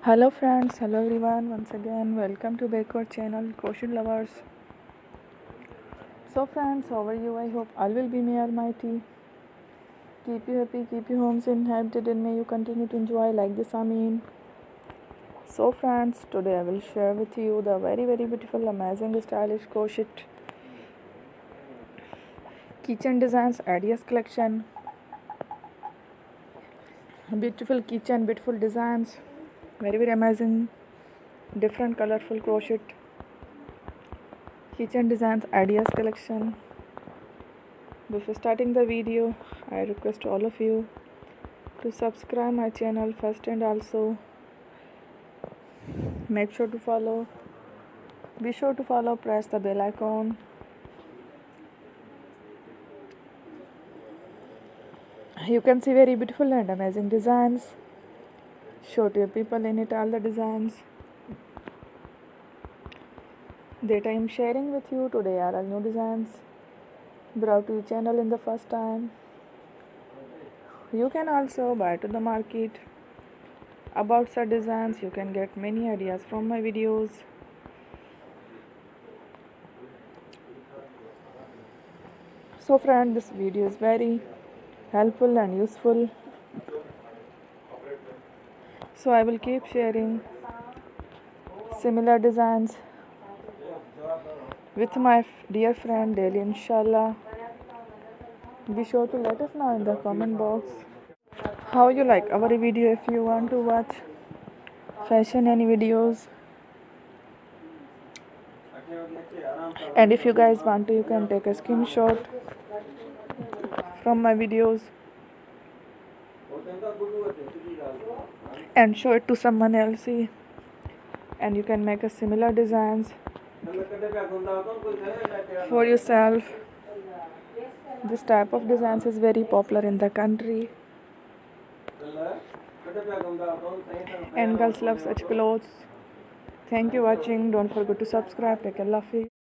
Hello friends, hello everyone, once again welcome to backward channel Crochet Lovers. So friends, how are you? I hope all will be may almighty. Keep you happy, keep you homes inhabited, and may you continue to enjoy like this Amin. So friends, today I will share with you the very beautiful, amazing, stylish crochet keychain designs ideas collection. Beautiful keychain, beautiful designs, very amazing, different colorful crochet keychain designs ideas collection. Before starting the video, I request all of you to subscribe my channel first, and also make sure to follow. Be sure to follow, press the bell icon. You can see very beautiful and amazing designs. Show to your people in it all the designs that I am sharing with you today are all new designs brought to your channel in the first time. You can also buy to the market about such designs. You can get many ideas from my videos. So friend, this video is very helpful and useful, so I will keep sharing similar designs with my dear friend daily, inshallah. Be sure to let us know in the comment box how you like our video. If you want to watch fashion any videos, and if you guys want to, you can take a screenshot from my videos and show it to someone else, and you can make a similar designs for yourself. This type of designs is very popular in the country, and girls love such clothes. Thank you for watching. Don't forget to subscribe. Take care. Love you.